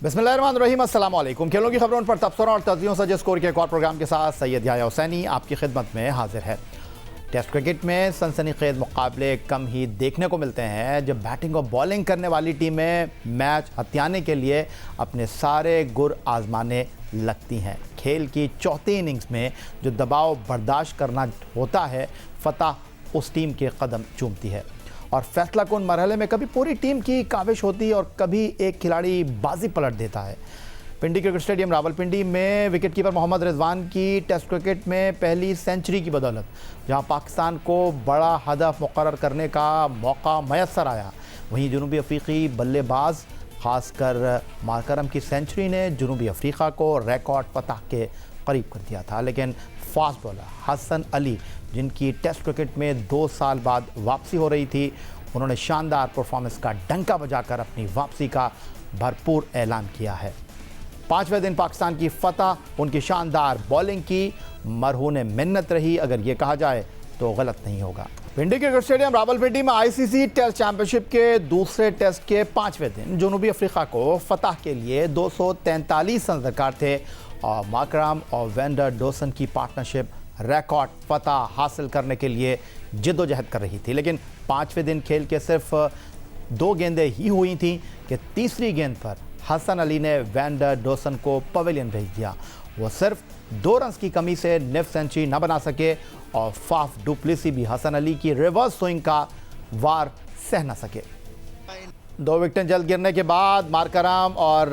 बिस्मिल्लाहिर्रहमानिर्रहीम, अस्सलाम वालेकुम। खेलों की खबरों पर तबसरों और तज्जियों से स्कोर के एक और प्रोग्राम के साथ सैयद याह्या हुसैनी आपकी खिदमत में हाजिर है। टेस्ट क्रिकेट में सनसनीखेज मुकाबले कम ही देखने को मिलते हैं जब बैटिंग और बॉलिंग करने वाली टीमें मैच हथियाने के लिए अपने सारे गुर आजमाने लगती हैं। खेल की चौथी इनिंग्स में जो दबाव बर्दाश्त करना होता है, फतह उस टीम के कदम चूमती है और फैसला कुन मरहले में कभी पूरी टीम की काविश होती है और कभी एक खिलाड़ी बाजी पलट देता है। पिंडी क्रिकेट स्टेडियम रावलपिंडी में विकेटकीपर मोहम्मद रिजवान की टेस्ट क्रिकेट में पहली सेंचुरी की बदौलत जहां पाकिस्तान को बड़ा हदफ मुकर्रर करने का मौका मैसर आया, वहीं जनूबी अफ्रीकी बल्लेबाज खासकर मार्करम की सेंचुरी ने जनूबी अफ्रीका को रिकॉर्ड फतह के करीब कर दिया था। लेकिन फास्ट बॉलर हसन अली, जिनकी टेस्ट क्रिकेट में 2 साल बाद वापसी हो रही थी, उन्होंने शानदार परफॉर्मेंस का डंका बजाकर अपनी वापसी का भरपूर ऐलान किया है। 5वें दिन पाकिस्तान की फतह उनकी शानदार बॉलिंग की मरहून मिन्नत रही, अगर ये कहा जाए तो गलत नहीं होगा। पिंडी क्रिकेट स्टेडियम रावलपिंडी में आईसीसी टेस्ट चैंपियनशिप के दूसरे टेस्ट के 5वें दिन जनूबी अफ्रीका को फतह के लिए 243 रन दरकार थे और मार्करम और वेंडर डॉसन की पार्टनरशिप रिकॉर्ड फतह हासिल करने के लिए जिद्दोजहद कर रही थी। लेकिन 5वें दिन खेल के सिर्फ 2 गेंदें ही हुई थी कि तीसरी गेंद पर हसन अली ने वेंडर डॉसन को पवेलियन भेज दिया। वो सिर्फ 2 रन की कमी से निफ सेंचुरी न बना सके और फाफ डुप्लेसी भी हसन अली की रिवर्स स्विंग का वार सह न सके। 2 विकेटें जल्द गिरने के बाद मार्करम और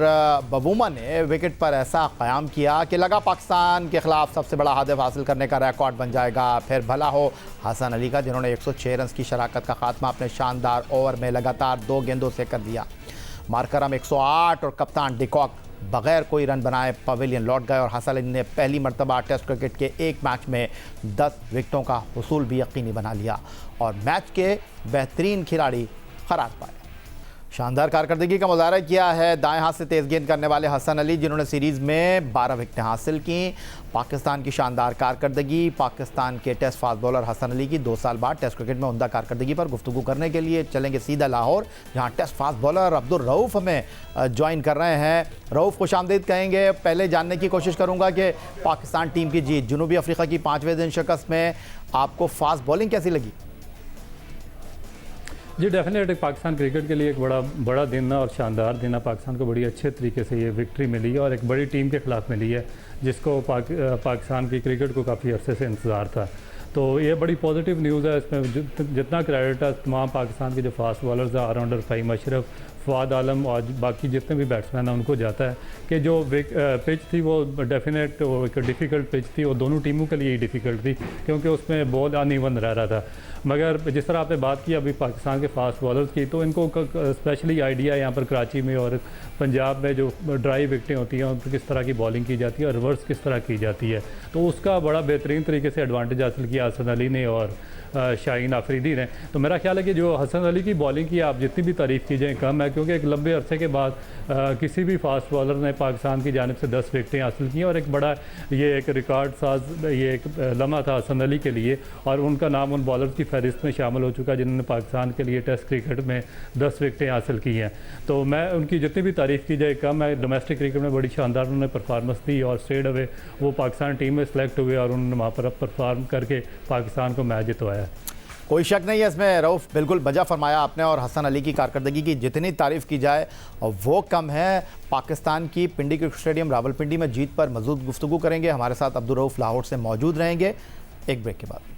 बबूमा ने विकेट पर ऐसा क़याम किया कि लगा पाकिस्तान के खिलाफ सबसे बड़ा हदफ हासिल करने का रिकॉर्ड बन जाएगा। फिर भला हो हसन अली का, जिन्होंने 106 रन की शराकत का खात्मा अपने शानदार ओवर में लगातार 2 गेंदों से कर दिया। मार्करम 108 और कप्तान डिकॉक बगैर कोई रन बनाए पवेलियन लौट गए और हसन अली ने पहली मरतबा टेस्ट क्रिकेट के एक मैच में 10 विकेटों का हुसूल भी यकीनी बना लिया और मैच के बेहतरीन खिलाड़ी करार पाए। शानदार कारकर्दगी का मुजाहरा किया है दाएं हाथ से तेज़ गेंद करने वाले हसन अली, जिन्होंने सीरीज़ में 12 विकेटें हासिल की। पाकिस्तान की शानदार कारकर्दगी, पाकिस्तान के test fast bowler Hasan Ali की 2 साल बाद टेस्ट क्रिकेट में उम्दा कारकर्दगी पर गुफ्तगू करने के लिए चलेंगे सीधा लाहौर, जहां test fast bowler Abdul Rauf हमें ज्वाइन कर रहे हैं। रऊफ़ खुशामदीद कहेंगे। पहले जानने की कोशिश करूँगा कि पाकिस्तान टीम की जीत, जनूबी अफ्रीका की 5वें दिन शिकस्त में आपको फास्ट बॉलिंग कैसी लगी? जी डेफिनेट पाकिस्तान क्रिकेट के लिए एक बड़ा दिन है और शानदार दिन है। पाकिस्तान को बड़ी अच्छे तरीके से ये विक्ट्री मिली है और एक बड़ी टीम के ख़िलाफ़ मिली है जिसको पाकिस्तान की क्रिकेट को काफ़ी अरसे से इंतज़ार था। तो ये बड़ी पॉजिटिव न्यूज़ है। इसमें जितना क्रेडिट है तमाम पाकिस्तान के जो फास्ट बॉलर्स हैं, ऑलराउंडर फ़हीम अशरफ, फ़वाद आलम और बाकी जितने भी बैट्समैन हैं, उनको जाता है कि जो पिच थी वो डेफिनेट एक डिफ़िकल्ट पिच थी और दोनों टीमों के लिए ही डिफ़िकल्ट थी क्योंकि उसमें बॉल अनइवन रह रहा था। मगर जिस तरह आपने बात की अभी पाकिस्तान के फास्ट बॉलर्स की, तो इनको स्पेशली आइडिया यहाँ पर कराची में और पंजाब में जो ड्राई विकेटें होती हैं उन पर किस तरह की बॉलिंग की जाती है और रिवर्स किस तरह की जाती है, तो उसका बड़ा बेहतरीन तरीके से एडवांटेज हासिल किया हसन अली ने और शाहीन आफरीदी ने। तो मेरा ख्याल है कि जो हसन अली की बॉलिंग की आप जितनी भी तारीफ़ की जाए कम है, क्योंकि एक लंबे अरसे के बाद किसी भी फास्ट बॉलर ने पाकिस्तान की जानिब से 10 विकेटें हासिल की और एक बड़ा ये एक रिकॉर्ड साज ये एक लम्हा था हसन अली के लिए और उनका नाम उन बॉलर्स की फहरिस्त में शामिल हो चुका है जिन्होंने पाकिस्तान के लिए टेस्ट क्रिकेट में 10 विकेटें हासिल की हैं। तो मैं उनकी जितनी भी तारीफ़ की जाए कम है। डोमेस्टिक क्रिकेट में बड़ी शानदार उन्होंने परफॉर्मेंस दी और स्ट्रेट अवे वो पाकिस्तान टीम में सेलेक्ट हुए और उन्होंने वहाँ पर परफॉर्म करके पाकिस्तान को मैच जितवाया। कोई शक नहीं है इसमें रऊफ़, बिल्कुल बजा फरमाया आपने और हसन अली की कारकर्दगी की जितनी तारीफ़ की जाए और वो कम है। पाकिस्तान की पिंडी क्रिकेट स्टेडियम रावलपिंडी में जीत पर मज़ीद गुफ्तगू करेंगे। हमारे साथ अब्दुल रऊफ़ लाहौर से मौजूद रहेंगे एक ब्रेक के बाद।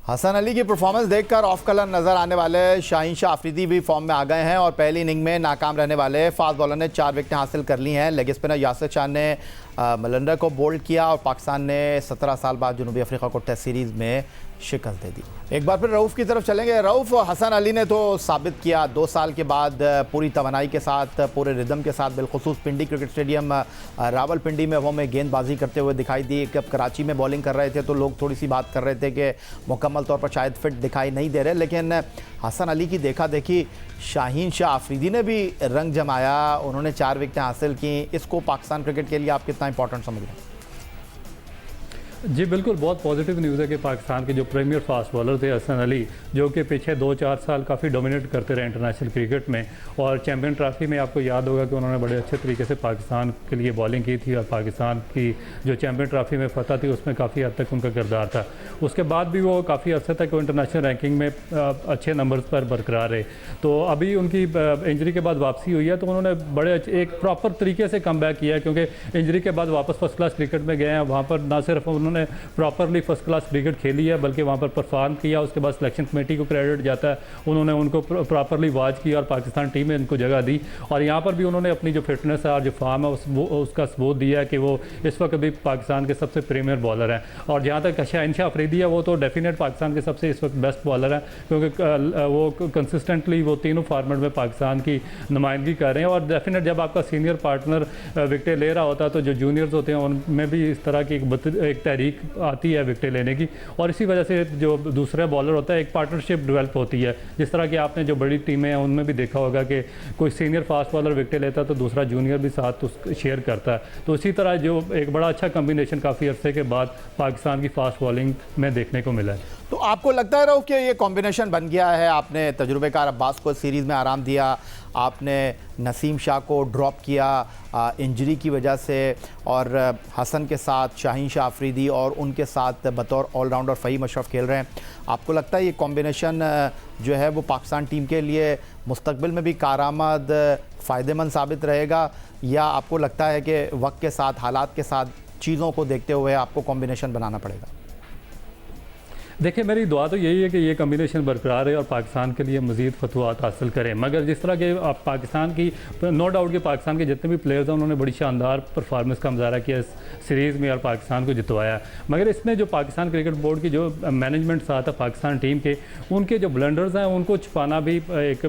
हसन अली की परफॉर्मेंस देखकर ऑफ कलर नज़र आने वाले शाहीन शाह आफरीदी भी फॉर्म में आ गए हैं और पहली इनिंग में नाकाम रहने वाले फास्ट बॉलर ने 4 विकेटें हासिल कर ली हैं। लेग स्पिनर यासिर शाह ने मलंडर को बोल्ड किया और पाकिस्तान ने 17 साल बाद जनूबी अफ्रीका को टेस्ट सीरीज़ में शिकस्त दे दी। एक बार फिर रऊफ़ की तरफ चलेंगे। रऊफ़, हसन अली ने तो साबित किया 2 साल के बाद पूरी तवानाई के साथ, पूरे रिदम के साथ, बिलखुसूस पिंडी क्रिकेट स्टेडियम रावलपिंडी में वो हमें गेंदबाजी करते हुए दिखाई दी। जब कराची में बॉलिंग कर रहे थे तो लोग थोड़ी सी बात कर रहे थे कि मुकम्मल तौर पर शायद फिट दिखाई नहीं दे रहे, लेकिन हसन अली की देखा देखी शाहीन शाह आफरीदी ने भी रंग जमाया, उन्होंने 4 विकेटें हासिल की। इसको पाकिस्तान क्रिकेट के लिए आप कितना इंपॉर्टेंट समझ रहे हैं? जी बिल्कुल, बहुत पॉजिटिव न्यूज़ है कि पाकिस्तान के जो प्रीमियर फास्ट बॉलर थे हसन अली, जो कि पीछे 2-4 साल काफ़ी डोमिनेट करते रहे इंटरनेशनल क्रिकेट में, और चैम्पियन ट्रॉफी में आपको याद होगा कि उन्होंने बड़े अच्छे तरीके से पाकिस्तान के लिए बॉलिंग की थी और पाकिस्तान की जो चैम्पियन ट्रॉफी में फतह थी उसमें काफ़ी हद तक उनका किरदार था। उसके बाद भी वो काफ़ी अर्से तक वो इंटरनेशनल रैंकिंग में अच्छे नंबर्स पर बरकरार रहे। तो अभी उनकी इंजरी के बाद वापसी हुई है, तो उन्होंने बड़े एक प्रॉपर तरीके से कम बैक किया है, क्योंकि इंजरी के बाद वापस फर्स्ट क्लास क्रिकेट में गए हैं। वहाँ पर ना सिर्फ उन्होंने प्रॉपरली फर्स्ट क्लास क्रिकेट खेली है बल्कि वहाँ पर परफॉर्म किया। उसके बाद सिलेक्शन कमेटी को क्रेडिट जाता है, उन्होंने उनको प्रॉपरली वॉच किया और पाकिस्तान टीम में उनको जगह दी। और यहाँ पर भी उन्होंने अपनी जो फिटनेस है और जो फॉर्म है उसका सबूत दिया है कि वो इस वक्त भी पाकिस्तान के सबसे प्रीमियर बॉलर हैं। और जहाँ तक शहनशाह अफरीदी है, वो तो डेफिनेट पाकिस्तान के सबसे इस वक्त बेस्ट बॉलर हैं, क्योंकि वो कंसिस्टेंटली वो तीनों फॉर्मेट में पाकिस्तान की नुमाइंदगी कर रहे हैं। और डेफिनेट जब आपका सीनियर पार्टनर विकेटें ले रहा होता है तो जो जूनियर्स होते हैं उनमें भी इस तरह की एक तहरीक आती है विकेटें लेने की, और इसी वजह से जो दूसरा बॉलर होता है एक पार्टनरशिप डेवलप होती है। जिस तरह की आपने जो बड़ी टीमें हैं उनमें भी देखा होगा कि कोई सीनियर फास्ट बॉलर विकेटें लेता है तो दूसरा जूनियर भी साथ शेयर करता है। तो इसी तरह जो एक बड़ा अच्छा कम्बिनेशन काफ़ी अरसे के बाद पाकिस्तान की फास्ट बॉलिंग में देखने को मिला है। तो आपको लगता है रऊफ कि ये कॉम्बिनेशन बन गया है? आपने तजुर्बेकार अब्बास को सीरीज़ में आराम दिया, आपने नसीम शाह को ड्रॉप किया इंजरी की वजह से, और हसन के साथ शाहीन शाह अफरीदी और उनके साथ बतौर ऑलराउंडर फ़हीम अशरफ खेल रहे हैं। आपको लगता है ये कॉम्बिनेशन जो है वो पाकिस्तान टीम के लिए मुस्तकबिल में भी कारआमद फ़ायदेमंद साबित रहेगा, या आपको लगता है कि वक्त के साथ, हालात के साथ, चीज़ों को देखते हुए आपको कॉम्बिनेशन बनाना पड़ेगा? देखिए, मेरी दुआ तो यही है कि ये कम्बिनेशन बरकरार है और पाकिस्तान के लिए मज़ीद फतवात हासिल करें। मगर जिस तरह के पाकिस्तान की, नो डाउट कि पाकिस्तान के जितने भी प्लेयर्स हैं उन्होंने बड़ी शानदार परफॉर्मेंस का मुजाहरा किया इस सीरीज़ में और पाकिस्तान को जितवाया। मगर इसमें जो पाकिस्तान क्रिकेट बोर्ड की जो मैनेजमेंट साथ है पाकिस्तान टीम के, उनके जो ब्लंडर्स हैं उनको छुपाना भी एक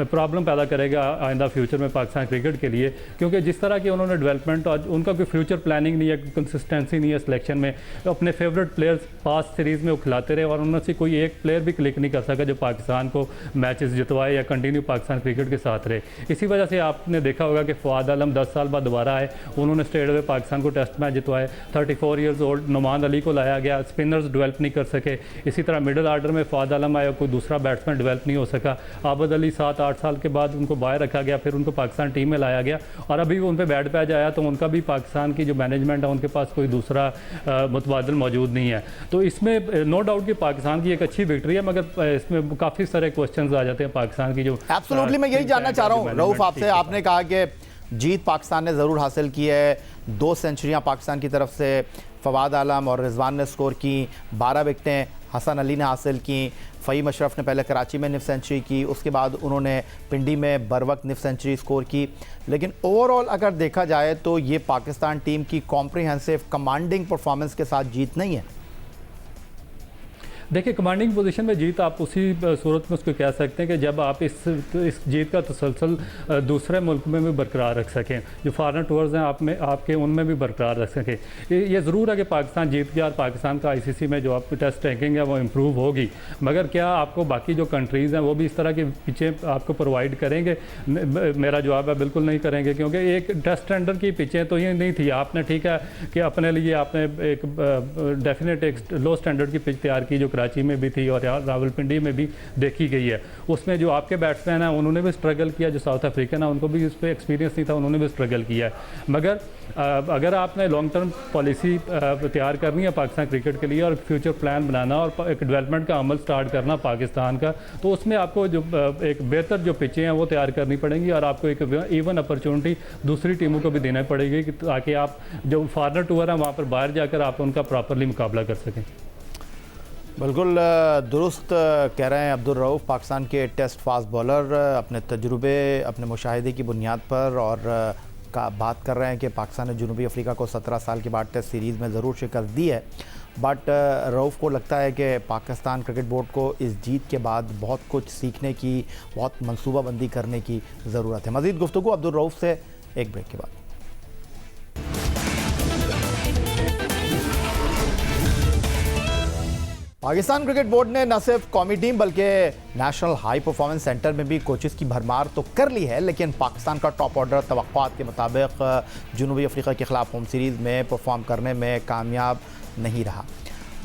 प्रॉब्लम पैदा करेगा आइंदा फ्यूचर में पाकिस्तान क्रिकेट के लिए, क्योंकि जिस तरह की उन्होंने डेवलपमेंट और उनका कोई फ्यूचर प्लानिंग नहीं है, कंसिस्टेंसी नहीं है सिलेक्शन में। अपने फेवरेट प्लेयर्स पास सीरीज़ में वो खिलाते रहे और उनमें से कोई एक प्लेयर भी क्लिक नहीं कर सका जो पाकिस्तान को मैचेस जितवाए या कंटिन्यू पाकिस्तान क्रिकेट के साथ रहे। इसी वजह से आपने देखा होगा कि फवाद आलम 10 साल बाद दोबारा आए, उन्होंने स्ट्रेट अवे पाकिस्तान को टेस्ट मैच जितवाए। 34 ईयर्स ओल्ड नुमान अली को लाया गया, स्पिनर्स डेवलप नहीं कर सके। इसी तरह मिडिल आर्डर में फवाद आलम आया, कोई दूसरा बैट्समैन डेवलप नहीं हो सका। आबद अली 7-8 साल के बाद उनको बाहर रखा गया, फिर उनको पाकिस्तान टीम में लाया गया और अभी उन पर बैट पैच आया तो उनका भी पाकिस्तान की जो मैनेजमेंट है उनके पास कोई दूसरा मुतबादिल मौजूद नहीं है। तो इसमें नो डाउट कि पाकिस्तान की एक अच्छी विक्ट्री है, मगर इसमें काफ़ी सारे क्वेश्चंस आ जाते हैं पाकिस्तान की जो एब्सोल्युटली। मैं यही जानना चाह रहा हूँ रऊफ आपसे, आपने कहा कि जीत पाकिस्तान ने ज़रूर हासिल की है, 2 सेंचुरियाँ पाकिस्तान की तरफ से फवाद आलम और रिजवान ने स्कोर की, 12 विकेटें हसन अली ने हासिल की, फ़हीम अशरफ ने पहले कराची में निफ सेंचुरी की, उसके बाद उन्होंने पिंडी में बर वक्त निफ सेंचुरी स्कोर की। लेकिन ओवरऑल अगर देखा जाए तो ये पाकिस्तान टीम की कॉम्प्रिहेंसिव कमांडिंग परफॉर्मेंस के साथ जीत नहीं है। देखिए, कमांडिंग पोजीशन में जीत आप उसी सूरत में उसको कह सकते हैं कि जब आप इस जीत का तसलसल दूसरे मुल्क में भी बरकरार रख सकें, जो फॉरेन टूर्स हैं आप में आपके उनमें भी बरकरार रख सकें। ये ज़रूर है कि पाकिस्तान जीत गया और पाकिस्तान का ICC में जो आप टेस्ट रैंकिंग है वो इम्प्रूव होगी, मगर क्या आपको बाकी जो कंट्रीज़ हैं वो भी इस तरह के पिचें आपको प्रोवाइड करेंगे? मेरा जवाब है बिल्कुल नहीं करेंगे, क्योंकि एक टेस्ट स्टैंडर्ड की पिचें तो ये नहीं थी। आपने ठीक है कि अपने लिए आपने एक डेफिनेट एक लो स्टैंडर्ड की पिच तैयार की जो कराची में भी थी और रावलपिंडी में भी देखी गई है। उसमें जो आपके बैट्समैन हैं उन्होंने भी स्ट्रगल किया, जो साउथ अफ्रीकन है उनको भी इस पर एक्सपीरियंस नहीं था, उन्होंने भी स्ट्रगल किया है। मगर अगर आपने लॉन्ग टर्म पॉलिसी तैयार करनी है पाकिस्तान क्रिकेट के लिए और फ्यूचर प्लान बनाना और एक डेवलपमेंट का अमल स्टार्ट करना पाकिस्तान का, तो उसमें आपको जो एक बेहतर जो पिचें हैं वो तैयार करनी पड़ेंगी और आपको एक इवन अपॉर्चुनिटी दूसरी टीमों को भी देना पड़ेगी ताकि आप जो फॉरेनर टूर हैं वहाँ पर बाहर जाकर आप उनका प्रॉपरली मुकाबला कर सकें। बिल्कुल दुरुस्त कह रहे हैं अब्दुल रऊफ, पाकिस्तान के टेस्ट फास्ट बॉलर अपने तजुर्बे, अपने मुशाहिदे की बुनियाद पर और का बात कर रहे हैं कि पाकिस्तान ने जनूबी अफ्रीका को 17 साल के बाद टेस्ट सीरीज़ में ज़रूर शिकस्त दी है। बट रऊफ को लगता है कि पाकिस्तान क्रिकेट बोर्ड को इस जीत के बाद बहुत कुछ सीखने की, बहुत मनसूबाबंदी करने की ज़रूरत है। मज़ीद गुफ्तगू अब्दुल रऊफ से एक ब्रेक के बाद। पाकिस्तान क्रिकेट बोर्ड ने न सिर्फ कौमी टीम बल्कि नेशनल हाई परफॉर्मेंस सेंटर में भी कोचेस की भरमार तो कर ली है, लेकिन पाकिस्तान का टॉप ऑर्डर तवक्कुआत के मुताबिक जनूबी अफ्रीका के ख़िलाफ़ होम सीरीज़ में परफॉर्म करने में कामयाब नहीं रहा,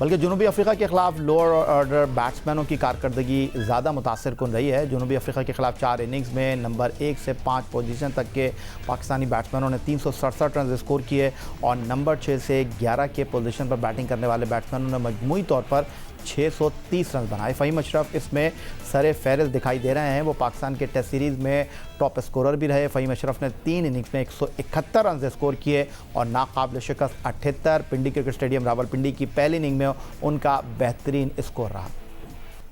बल्कि जनूबी अफ्रीका के खिलाफ लोअर ऑर्डर बैट्समैनों की कारकर्दगी ज़्यादा मुतासर कुन रही है। जनूबी अफ्रीका के खिलाफ 4 इनिंग्स में नंबर 1 से 5 पोजीशन तक के पाकिस्तानी बैट्समैनों ने 367 रन स्कोर किए और नंबर 6 से 11 के पोजीशन पर बैटिंग करने वाले बैट्समैनों ने मजमूई तौर पर 630 रन बनाए। फ़हीम अशरफ इसमें सरे फहरिस्त दिखाई दे रहे हैं। वो पाकिस्तान के टेस्ट सीरीज़ में टॉप स्कोरर भी रहे। फ़हीम अशरफ ने 3 इनिंग्स में 171 रन स्कोर किए और नाकाबिल शिकस्त 78। पिंडी क्रिकेट स्टेडियम रावलपिंडी की पहली इनिंग में उनका बेहतरीन स्कोर रहा।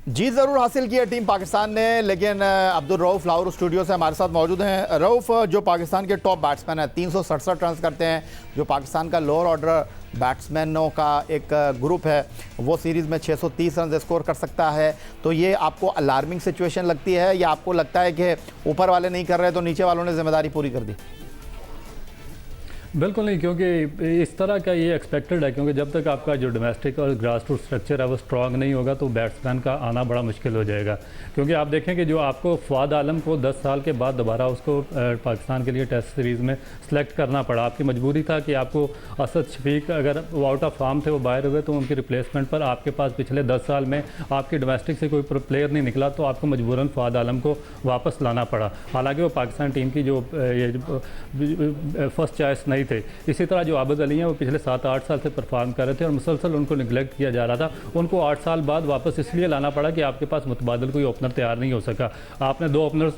जीत ज़रूर हासिल की है टीम पाकिस्तान ने, लेकिन अब्दुल रऊफ़ लाहौर स्टूडियो से हमारे साथ मौजूद हैं। रऊफ़, जो पाकिस्तान के टॉप बैट्समैन हैं 367 रन करते हैं, जो पाकिस्तान का लोअर ऑर्डर बैट्समैनों का एक ग्रुप है वो सीरीज़ में 630 रन स्कोर कर सकता है, तो ये आपको अलार्मिंग सिचुएशन लगती है या आपको लगता है कि ऊपर वाले नहीं कर रहे तो नीचे वालों ने जिम्मेदारी पूरी कर दी? बिल्कुल नहीं, क्योंकि इस तरह का ये एक्सपेक्टेड है, क्योंकि जब तक आपका जो डोमेस्टिक और ग्रास रूट स्ट्रक्चर है वो स्ट्रांग नहीं होगा तो बैट्समैन का आना बड़ा मुश्किल हो जाएगा। क्योंकि आप देखें कि जो आपको फ़वाद आलम को 10 साल के बाद दोबारा उसको पाकिस्तान के लिए टेस्ट सीरीज़ में सेलेक्ट करना पड़ा, आपकी मजबूरी था कि आपको असद शफीक अगर वो आउट ऑफ फॉर्म थे, वो बाहर हुए, तो उनकी रिप्लेसमेंट पर आपके पास पिछले 10 साल में आपकी डोमेस्टिक से कोई प्लेयर नहीं निकला, तो आपको मजबूरन फ़वाद आलम को वापस लाना पड़ा। हालाँकि वो पाकिस्तान टीम की जो फर्स्ट चॉइस नहीं थे। इसी तरह जो आबिद अली हैं वो पिछले 7-8 साल से परफॉर्म कर रहे थे और मुसलसल उनको निगलेक्ट किया जा रहा था। उनको 8 साल बाद वापस इसलिए लाना पड़ा कि आपके पास मुतबादल कोई ओपनर तैयार नहीं हो सका। आपने 2 ओपनर्स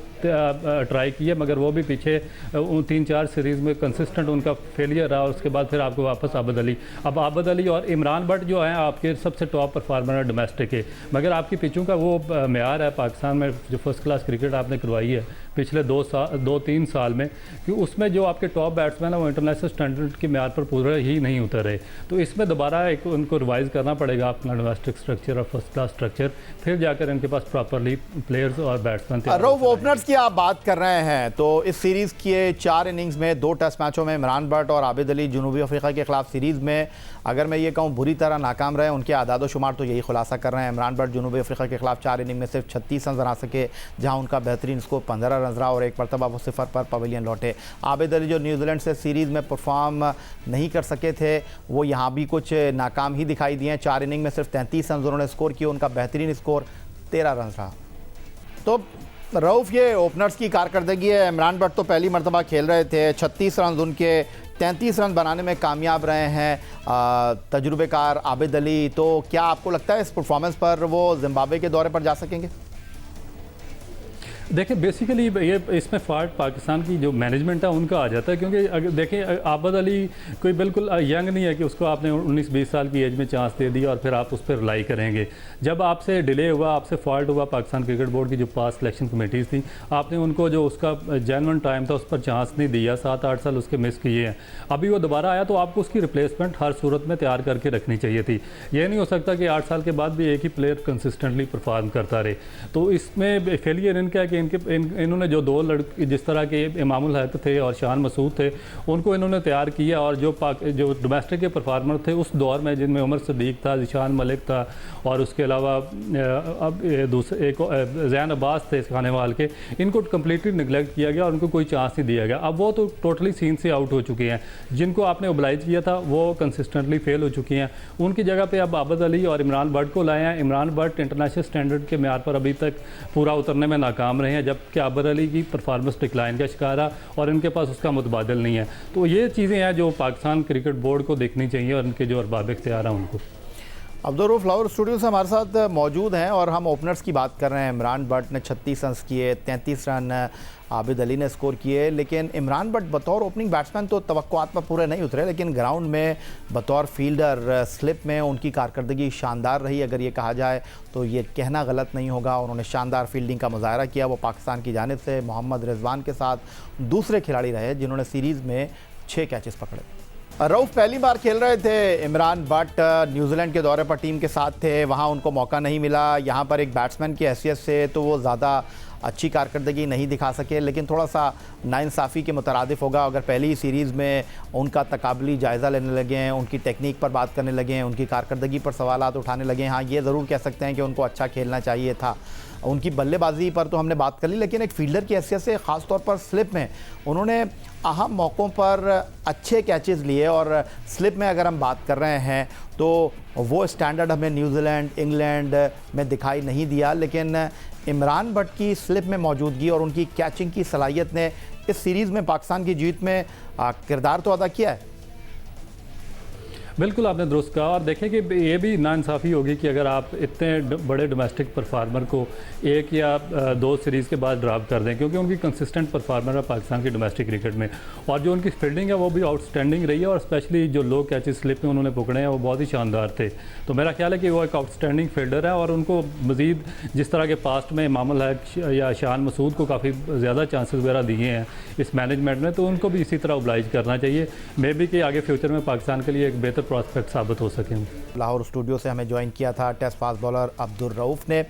ट्राई किए मगर वो भी पीछे 3-4 सीरीज़ में कंसिस्टेंट उनका फेलियर रहा और उसके बाद फिर आपको वापस आबिद अली। अब आबिद अली और इमरान भट्ट जो हैं आपके सबसे टॉप परफॉर्मर है डोमेस्टिक के, मगर आपकी पिचों का वो मेयार है पाकिस्तान में जो फर्स्ट क्लास क्रिकेट आपने करवाई है पिछले 2-3 साल में, कि उसमें जो आपके टॉप बैट्समैन है वो इंटरनेशनल स्टैंडर्ड के म्यार पर पूरा ही नहीं उतर रहे। तो इसमें दोबारा एक उनको रिवाइज़ करना पड़ेगा अपना डोमेस्टिक स्ट्रक्चर और फर्स्ट क्लास स्ट्रक्चर, फिर जाकर इनके पास प्रॉपरली प्लेयर्स और बैट्समैन। ओपनर्स की आप बात कर रहे हैं तो इस सीरीज़ के 4 इनिंग्स में 2 टेस्ट मैचों में इमरान भट्ट और आबिद अली जनूबी अफ्रीका के खिलाफ सीरीज़ में अगर मैं ये कहूँ बुरी तरह नाकाम रहे। उनके आदाद शुमार तो यही खुलासा कर रहे हैं। इमरान भट्ट जनूबी अफ्रीका के खिलाफ 4 इनिंग में सिर्फ 36 रन बना सके, जहाँ उनका बेहतरीन स्कोर 15 रन रहा और एक मरतबा वो 0 पर पवेलियन लौटे। आबिद अली जो न्यूजीलैंड से सीरीज़ में परफॉर्म नहीं कर सके थे, वो यहाँ भी कुछ नाकाम ही दिखाई दिए हैं। 4 इनिंग में सिर्फ 33 रन उन्होंने स्कोर किए, उनका बेहतरीन स्कोर 13 रन रहा। तो रऊफ़, ये ओपनर्स की कारकर्दगी है। इमरान भट्ट तो पहली मरतबा खेल रहे थे, 36 रन उनके 33 रन बनाने में कामयाब रहे हैं तजुर्बेकार आबिद अली। तो क्या आपको लगता है इस परफॉर्मेंस पर वो जिम्बाब्वे के दौरे पर जा सकेंगे? देखिए बेसिकली ये इसमें फ़ॉल्ट पाकिस्तान की जो मैनेजमेंट है उनका आ जाता है, क्योंकि अगर देखें आबिद अली कोई बिल्कुल यंग नहीं है कि उसको आपने 19-20 साल की एज में चांस दे दी और फिर आप उस पर रिलाई करेंगे। जब आपसे डिले हुआ, आपसे फॉल्ट हुआ, पाकिस्तान क्रिकेट बोर्ड की जो पास सिलेक्शन कमेटीज़ थी, आपने उनको जो उसका जेन्युइन टाइम था उस पर चांस नहीं दिया, 7-8 साल उसके मिस किए हैं। अभी वो दोबारा आया तो आपको उसकी रिप्लेसमेंट हर सूरत में तैयार करके रखनी चाहिए थी। ये नहीं हो सकता कि 8 साल के बाद भी एक ही प्लेयर कंसिस्टेंटली परफॉर्म करता रहे। तो इसमें फेलियर इनका है कि इन्होंने जो 2 लड़के जिस तरह के इमामुल हक थे और शान मसूद थे उनको इन्होंने तैयार किया, और जो डोमेस्टिक के परफॉर्मर थे उस दौर में जिनमें उमर सदीक था, जिशान मलिक था और उसके अलावा अब दूसरे एक जैन अब्बास थे खानेवाल के, इनको कम्प्लीटली निगलेक्ट किया गया और उनको कोई चांस नहीं दिया गया। अब वो तो टोटली सीन से आउट हो चुके हैं। जिनको आपने ओबलाइज किया था वो कंसिस्टेंटली फेल हो चुकी हैं। उनकी जगह पे अब आबिद अली और इमरान भट्ट को लाए हैं। इमरान भट्ट इंटरनेशनल स्टैंडर्ड के म्यार पर अभी तक पूरा उतरने में नाकाम रहे हैं, जबकि आबिद अली की परफॉर्मेंस डिक्लाइन का शिकार है और इनके पास उसका मुतबादिल नहीं है। तो ये चीज़ें हैं जो पाकिस्तान क्रिकेट बोर्ड को देखनी चाहिए और उनके जो अरबाब इख्तियार हैं उनको। अब्दुल रऊफ़ लाहौर स्टूडियो से हमारे साथ मौजूद हैं और हम ओपनर्स की बात कर रहे हैं। इमरान भट्ट ने 36 रन किए, 33 रन आबिद अली ने स्कोर किए, लेकिन इमरान भट्ट बतौर ओपनिंग बैट्समैन तो तवक्कुआत पर पूरे नहीं उतरे, लेकिन ग्राउंड में बतौर फील्डर स्लिप में उनकी कारकर्दगी शानदार रही। अगर ये कहा जाए तो ये कहना गलत नहीं होगा। उन्होंने शानदार फील्डिंग का मुजाहरा किया। वो पाकिस्तान की जानिब से मोहम्मद रिजवान के साथ दूसरे खिलाड़ी रहे जिन्होंने सीरीज़ में 6 कैचेस पकड़े। रऊफ़ पहली बार खेल रहे थे। इमरान भट्ट न्यूजीलैंड के दौरे पर टीम के साथ थे, वहाँ उनको मौका नहीं मिला। यहाँ पर एक बैट्समैन की हैसियत से तो वो ज़्यादा अच्छी कारकर्दगी नहीं दिखा सके, लेकिन थोड़ा सा नाइंसाफ़ी के मुतरादिफ होगा अगर पहली सीरीज़ में उनका तकाबली जायज़ा लेने लगे हैं, उनकी टेक्निक पर बात करने लगे हैं, उनकी कारकर्दगी पर सवालात उठाने लगे हैं। हाँ, ये ज़रूर कह सकते हैं कि उनको अच्छा खेलना चाहिए था। उनकी बल्लेबाजी पर तो हमने बात कर ली, लेकिन एक फील्डर की हैसियत से ख़ास तौर पर स्लिप में उन्होंने अहम मौक़ों पर अच्छे कैचेस लिए, और स्लिप में अगर हम बात कर रहे हैं तो वो स्टैंडर्ड हमें न्यूजीलैंड, इंग्लैंड में दिखाई नहीं दिया, लेकिन इमरान भट्ट की स्लिप में मौजूदगी और उनकी कैचिंग की सलाहियत ने इस सीरीज़ में पाकिस्तान की जीत में किरदार तो अदा किया है। बिल्कुल आपने दुरुस्त कहा, और देखें कि ये भी नाइंसाफ़ी होगी कि अगर आप इतने बड़े डोमेस्टिक परफार्मर को एक या दो सीरीज़ के बाद ड्रॉप कर दें, क्योंकि उनकी कंसिस्टेंट परफार्मर है पाकिस्तान की डोमेस्टिक क्रिकेट में, और जो उनकी फील्डिंग है वो भी आउटस्टैंडिंग रही है, और स्पेशली जो लो कैचेस स्लिप में उन्होंने पकड़े हैं वो बहुत ही शानदार थे। तो मेरा ख्याल है कि वो एक आउटस्टैंडिंग फील्डर है, और उनको मज़ीद जिस तरह के पास्ट में इमामुल हक या शान मसूद को काफ़ी ज़्यादा चांसेस वगैरह दिए हैं इस मैनेजमेंट ने, तो उनको भी इसी तरह ओब्लाइज करना चाहिए। मे बी कि आगे फ्यूचर में पाकिस्तान के लिए एक बेहतर प्रॉस्पेक्ट साबित हो सकें। लाहौर स्टूडियो से हमें ज्वाइन किया था test fast bowler Abdul Rauf ने।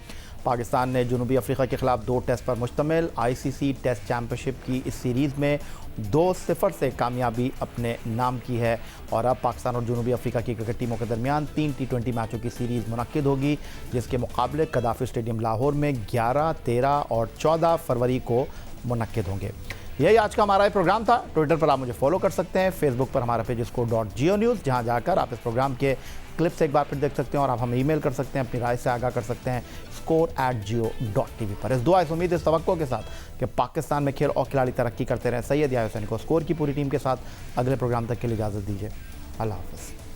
पाकिस्तान ने जनूबी अफ्रीका के ख़िलाफ़ 2 टेस्ट पर मुश्तमिल ICC टेस्ट चैम्पियनशिप की इस सीरीज़ में 2-0 से कामयाबी अपने नाम की है, और अब पाकिस्तान और जनूबी अफ्रीका की क्रिकेट टीमों के दरमियान 3 T20 मैचों की सीरीज़ मुनक्किद होगी, जिसके मुकाबले कदाफ़ी स्टेडियम लाहौर में 11, 13 और 14 फरवरी को मुनक्किद होंगे। यही आज का हमारा प्रोग्राम था। ट्विटर पर आप मुझे फॉलो कर सकते हैं, फेसबुक पर हमारा पेज score.geo-news, जहां जाकर आप इस प्रोग्राम के क्लिप्स एक बार फिर देख सकते हैं, और आप हमें ईमेल कर सकते हैं, अपनी राय से आगाह कर सकते हैं score@geo.tv पर। इस दुआ, इस उम्मीद, इस तवक्को के साथ कि पाकिस्तान में खेल और खिलाड़ी तरक्की करते रहें, सैयद याह्या हुसैनी को स्कोर की पूरी टीम के साथ अगले प्रोग्राम तक के लिए इजाज़त दीजिए। अल्लाह हाफ़िज़।